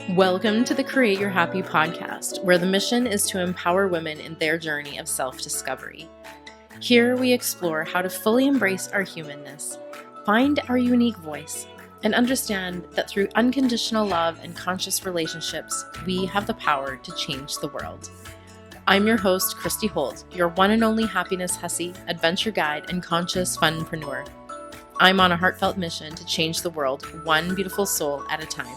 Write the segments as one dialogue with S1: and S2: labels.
S1: Welcome to the Create Your Happy podcast, where the mission is to empower women in their journey of self-discovery. Here we explore how to fully embrace our humanness, find our unique voice, and understand that through unconditional love and conscious relationships, we have the power to change the world. I'm your host, Christy Holt, your one and only happiness hussy, adventure guide, and conscious funpreneur. I'm on a heartfelt mission to change the world one beautiful soul at a time.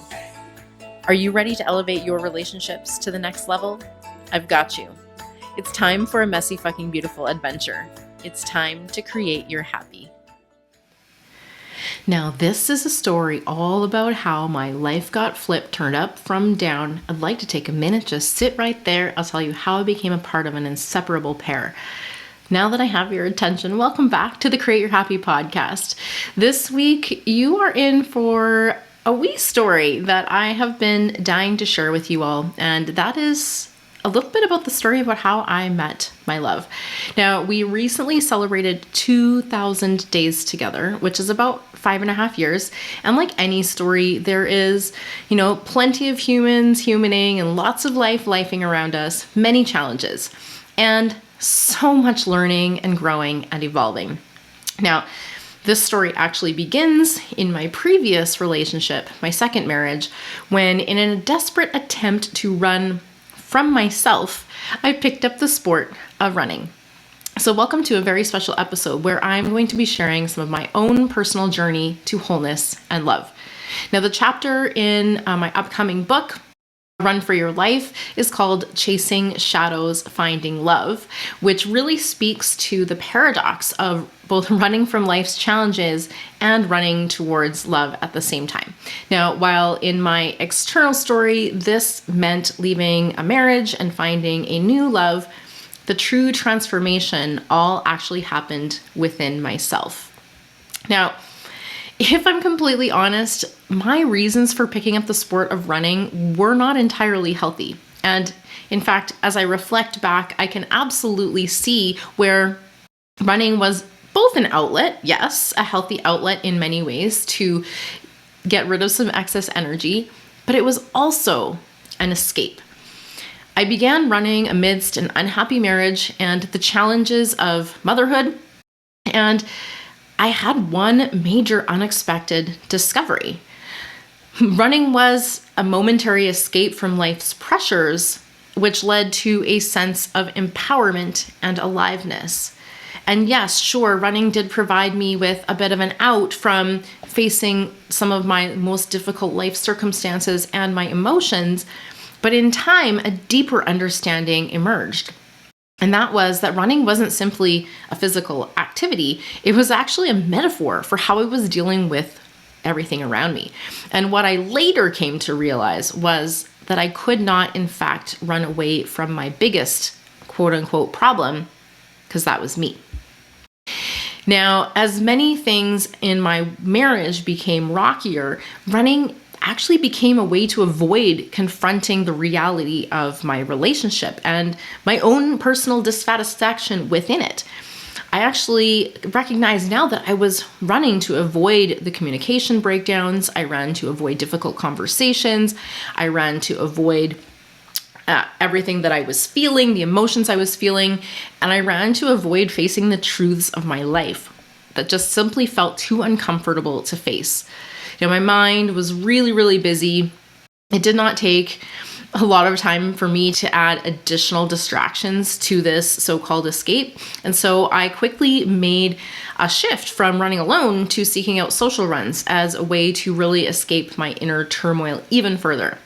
S1: Are you ready to elevate your relationships to the next level? I've got you. It's time for a messy fucking beautiful adventure. It's time to create your happy. Now, this is a story all about how my life got flipped, turned up from down. I'd like to take a minute, just sit right there. I'll tell you how I became a part of an inseparable pair. Now that I have your attention, welcome back to the Create Your Happy podcast. This week, you are in for a wee story that I have been dying to share with you all, and that is a little bit about the story about how I met my love. Now, we recently celebrated 2,000 days together, which is about 5.5 years, and like any story, there is, plenty of humans humaning and lots of lifing around us, many challenges, and so much learning and growing and evolving. Now, this story actually begins in my previous relationship, my second marriage, when in a desperate attempt to run from myself, I picked up the sport of running. So welcome to a very special episode where I'm going to be sharing some of my own personal journey to wholeness and love. Now, the chapter in my upcoming book, Run for Your Life, is called Chasing Shadows, Finding Love, which really speaks to the paradox of both running from life's challenges and running towards love at the same time. Now, while in my external story, this meant leaving a marriage and finding a new love, the true transformation all actually happened within myself. Now, if I'm completely honest, my reasons for picking up the sport of running were not entirely healthy. And in fact, as I reflect back, I can absolutely see where running was both an outlet, yes, a healthy outlet in many ways to get rid of some excess energy, but it was also an escape. I began running amidst an unhappy marriage and the challenges of motherhood, and I had one major unexpected discovery. Running was a momentary escape from life's pressures, which led to a sense of empowerment and aliveness. And yes, sure, running did provide me with a bit of an out from facing some of my most difficult life circumstances and my emotions, but in time, a deeper understanding emerged. And that was that running wasn't simply a physical activity. It was actually a metaphor for how I was dealing with everything around me. And what I later came to realize was that I could not, in fact, run away from my biggest quote unquote problem, because that was me. Now, as many things in my marriage became rockier, running actually became a way to avoid confronting the reality of my relationship and my own personal dissatisfaction within it. I actually recognize now that I was running to avoid the communication breakdowns. I ran to avoid difficult conversations. I ran to avoid everything that I was feeling, the emotions I was feeling, and I ran to avoid facing the truths of my life that just simply felt too uncomfortable to face. My mind was really, really busy. It did not take a lot of time for me to add additional distractions to this so-called escape. And so I quickly made a shift from running alone to seeking out social runs as a way to really escape my inner turmoil even further.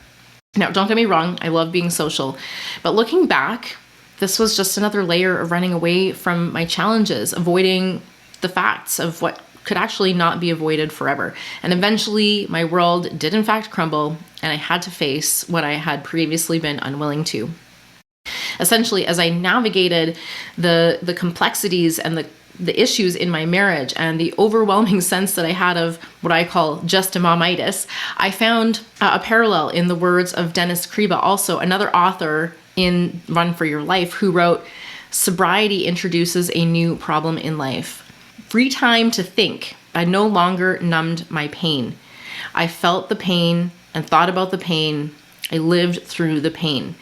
S1: Now, don't get me wrong, I love being social, but looking back, this was just another layer of running away from my challenges, avoiding the facts of what could actually not be avoided forever. And eventually my world did in fact crumble, and I had to face what I had previously been unwilling to. Essentially, as I navigated the complexities and the issues in my marriage and the overwhelming sense that I had of what I call just a momitis, I found a parallel in the words of Dennis Kriba, also another author in Run for Your Life, who wrote, "Sobriety introduces a new problem in life. Free time to think. I no longer numbed my pain. I felt the pain and thought about the pain. I lived through the pain.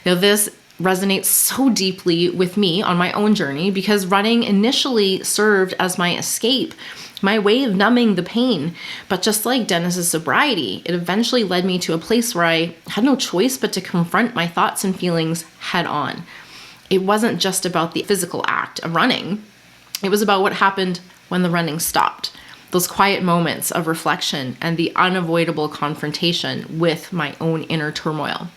S1: Now, this resonates so deeply with me on my own journey because running initially served as my escape, my way of numbing the pain. But just like Dennis's sobriety, it eventually led me to a place where I had no choice but to confront my thoughts and feelings head on. It wasn't just about the physical act of running. It was about what happened when the running stopped. Those quiet moments of reflection and the unavoidable confrontation with my own inner turmoil.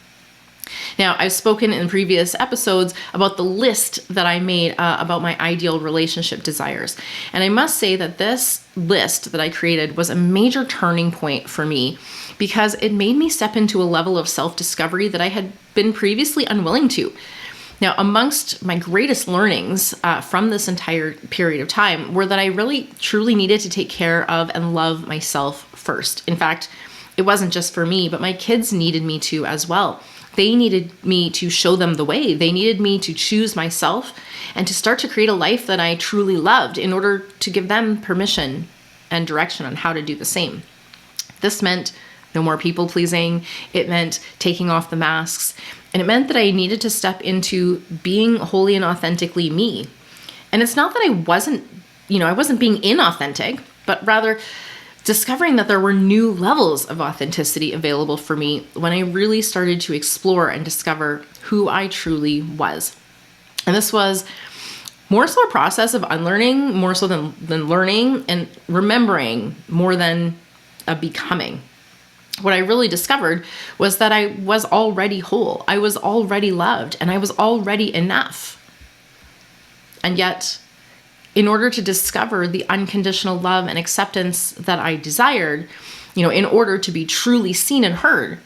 S1: Now, I've spoken in previous episodes about the list that I made about my ideal relationship desires. And I must say that this list that I created was a major turning point for me because it made me step into a level of self-discovery that I had been previously unwilling to. Now, amongst my greatest learnings from this entire period of time were that I really, truly needed to take care of and love myself first. In fact, it wasn't just for me, but my kids needed me to as well. They needed me to show them the way. They needed me to choose myself and to start to create a life that I truly loved in order to give them permission and direction on how to do the same. This meant no more people pleasing. It meant taking off the masks. And it meant that I needed to step into being wholly and authentically me. And it's not that I wasn't being inauthentic, but rather discovering that there were new levels of authenticity available for me when I really started to explore and discover who I truly was. And this was more so a process of unlearning, more so than learning, and remembering more than a becoming. What I really discovered was that I was already whole, I was already loved, and I was already enough. And yet, in order to discover the unconditional love and acceptance that I desired, in order to be truly seen and heard,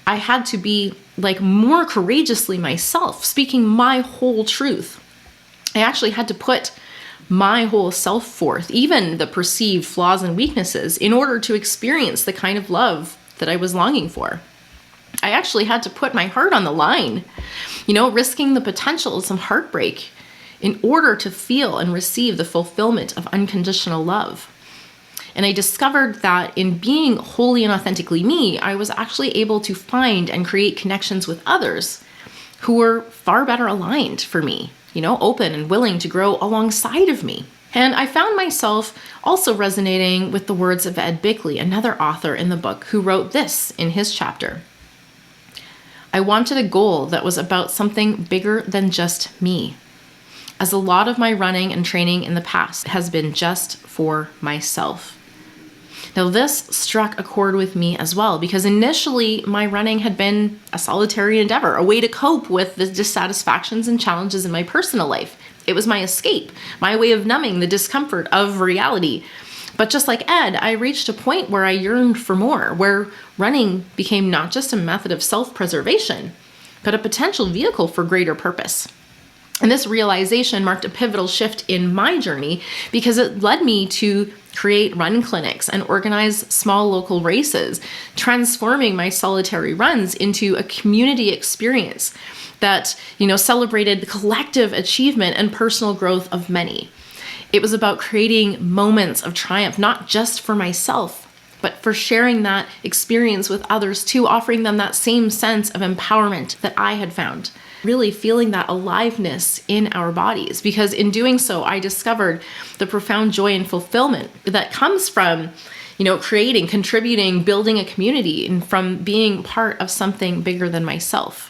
S1: I had to be more courageously myself, speaking my whole truth. I actually had to put my whole self forth, even the perceived flaws and weaknesses, in order to experience the kind of love that I was longing for. I actually had to put my heart on the line, risking the potential of some heartbreak in order to feel and receive the fulfillment of unconditional love. And I discovered that in being wholly and authentically me, I was actually able to find and create connections with others who were far better aligned for me, open and willing to grow alongside of me. And I found myself also resonating with the words of Ed Bickley, another author in the book, who wrote this in his chapter. I wanted a goal that was about something bigger than just me, as a lot of my running and training in the past has been just for myself. Now, this struck a chord with me as well, because initially my running had been a solitary endeavor, a way to cope with the dissatisfactions and challenges in my personal life. It was my escape, my way of numbing the discomfort of reality. But just like Ed, I reached a point where I yearned for more, where running became not just a method of self-preservation, but a potential vehicle for greater purpose. And this realization marked a pivotal shift in my journey because it led me to create run clinics and organize small local races, transforming my solitary runs into a community experience that, celebrated the collective achievement and personal growth of many. It was about creating moments of triumph, not just for myself, but for sharing that experience with others too, offering them that same sense of empowerment that I had found. Really feeling that aliveness in our bodies, because in doing so, I discovered the profound joy and fulfillment that comes from, creating, contributing, building a community, and from being part of something bigger than myself.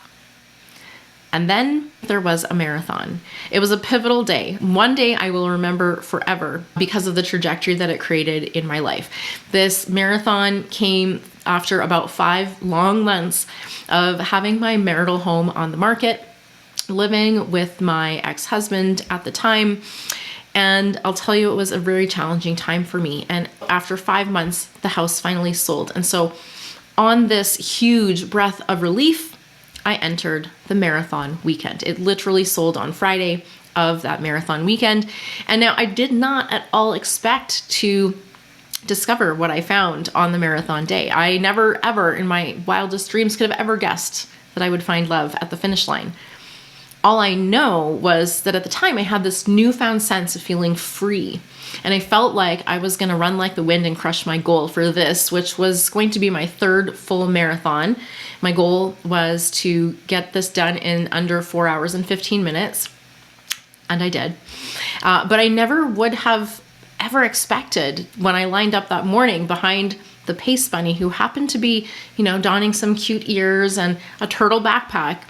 S1: And then there was a marathon. It was a pivotal day. One day I will remember forever because of the trajectory that it created in my life. This marathon came after about 5 long months of having my marital home on the market, living with my ex-husband at the time. And I'll tell you, it was a very challenging time for me. And after 5 months, the house finally sold. And so on this huge breath of relief, I entered the marathon weekend. It literally sold on Friday of that marathon weekend. And now I did not at all expect to discover what I found on the marathon day. I never ever in my wildest dreams could have ever guessed that I would find love at the finish line. All I know was that at the time I had this newfound sense of feeling free. And I felt like I was going to run like the wind and crush my goal for this, which was going to be my third full marathon. My goal was to get this done in under 4 hours and 15 minutes. And I did. But I never would have ever expected when I lined up that morning behind the pace bunny, who happened to be, donning some cute ears and a turtle backpack,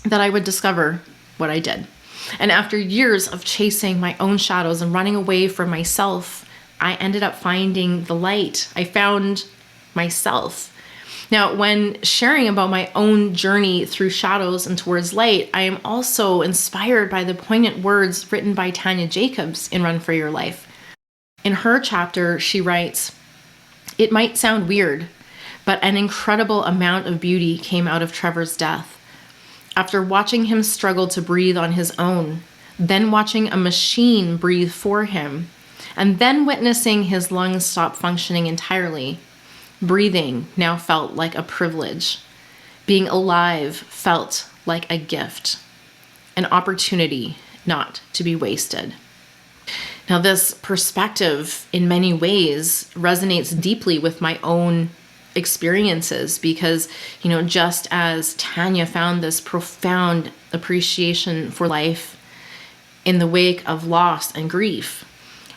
S1: that I would discover what I did. And after years of chasing my own shadows and running away from myself, I ended up finding the light. I found myself. Now, when sharing about my own journey through shadows and towards light, I am also inspired by the poignant words written by Tanya Jacobs in Run for Your Life. In her chapter, she writes, "It might sound weird, but an incredible amount of beauty came out of Trevor's death. After watching him struggle to breathe on his own, then watching a machine breathe for him, and then witnessing his lungs stop functioning entirely, breathing now felt like a privilege. Being alive felt like a gift, an opportunity not to be wasted." Now, this perspective in many ways resonates deeply with my own experiences because, just as Tanya found this profound appreciation for life in the wake of loss and grief,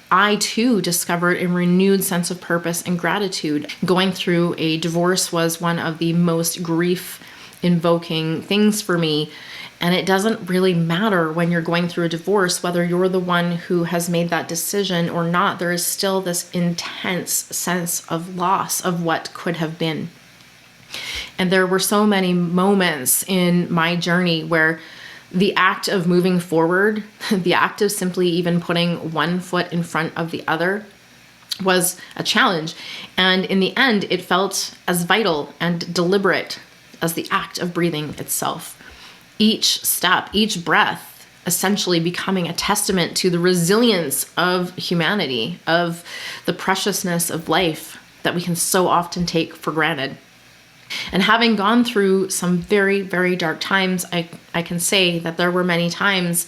S1: I too discovered a renewed sense of purpose and gratitude. Going through a divorce was one of the most grief-invoking things for me. And it doesn't really matter when you're going through a divorce, whether you're the one who has made that decision or not, there is still this intense sense of loss of what could have been. And there were so many moments in my journey where the act of moving forward, the act of simply even putting one foot in front of the other, was a challenge. And in the end, it felt as vital and deliberate as the act of breathing itself. Each step, each breath, essentially becoming a testament to the resilience of humanity, of the preciousness of life that we can so often take for granted. And having gone through some very, very dark times, I can say that there were many times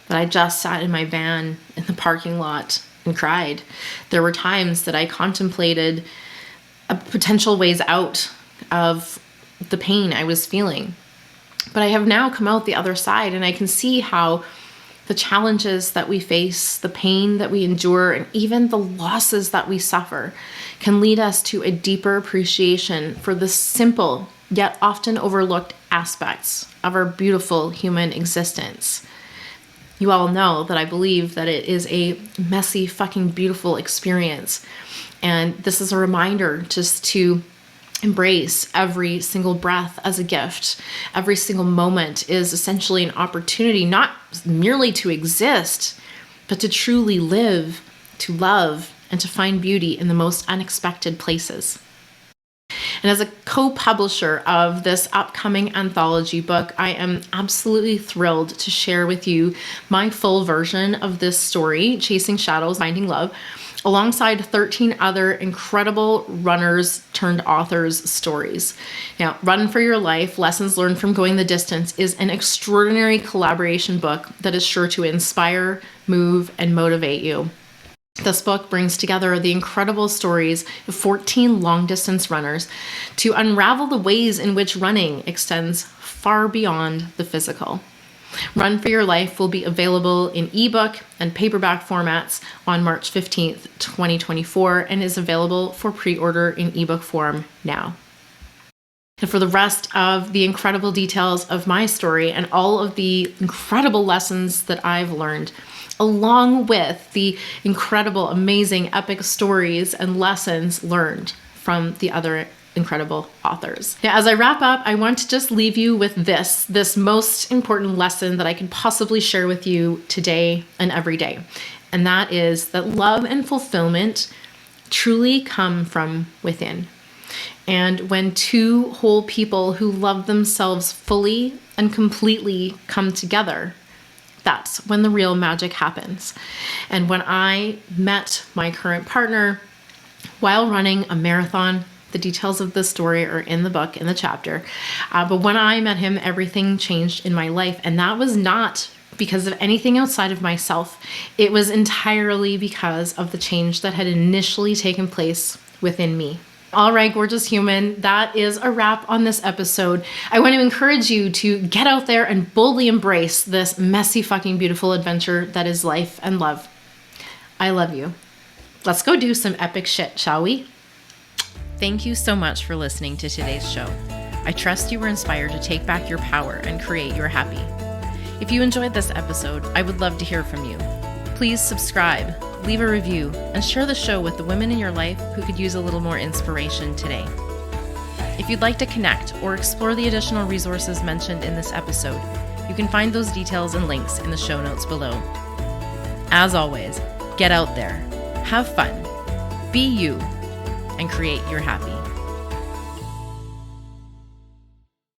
S1: that I just sat in my van in the parking lot and cried. There were times that I contemplated potential ways out of the pain I was feeling. But I have now come out the other side, and I can see how the challenges that we face, the pain that we endure, and even the losses that we suffer can lead us to a deeper appreciation for the simple yet often overlooked aspects of our beautiful human existence. You all know that I believe that it is a messy, fucking beautiful experience. And this is a reminder just to embrace every single breath as a gift. Every single moment is essentially an opportunity, not merely to exist, but to truly live, to love, and to find beauty in the most unexpected places. And as a co-publisher of this upcoming anthology book, I am absolutely thrilled to share with you my full version of this story, Chasing Shadows, Finding Love, alongside 13 other incredible runners turned authors' stories. Now, Run for Your Life, Lessons Learned from Going the Distance is an extraordinary collaboration book that is sure to inspire, move, and motivate you. This book brings together the incredible stories of 14 long-distance runners to unravel the ways in which running extends far beyond the physical. Run for Your Life will be available in ebook and paperback formats on March 15th, 2024, and is available for pre-order in ebook form now. And for the rest of the incredible details of my story and all of the incredible lessons that I've learned, along with the incredible, amazing, epic stories and lessons learned from the other incredible authors. Now, as I wrap up, I want to just leave you with this most important lesson that I can possibly share with you today and every day. And that is that love and fulfillment truly come from within. And when two whole people who love themselves fully and completely come together, that's when the real magic happens. And when I met my current partner while running a marathon The details of the story are in the book, in the chapter. But when I met him, everything changed in my life. And that was not because of anything outside of myself. It was entirely because of the change that had initially taken place within me. All right, gorgeous human, that is a wrap on this episode. I want to encourage you to get out there and boldly embrace this messy, fucking beautiful adventure that is life and love. I love you. Let's go do some epic shit, shall we? Thank you so much for listening to today's show. I trust you were inspired to take back your power and create your happy. If you enjoyed this episode, I would love to hear from you. Please subscribe, leave a review, and share the show with the women in your life who could use a little more inspiration today. If you'd like to connect or explore the additional resources mentioned in this episode, you can find those details and links in the show notes below. As always, get out there, have fun, be you, and create your happy.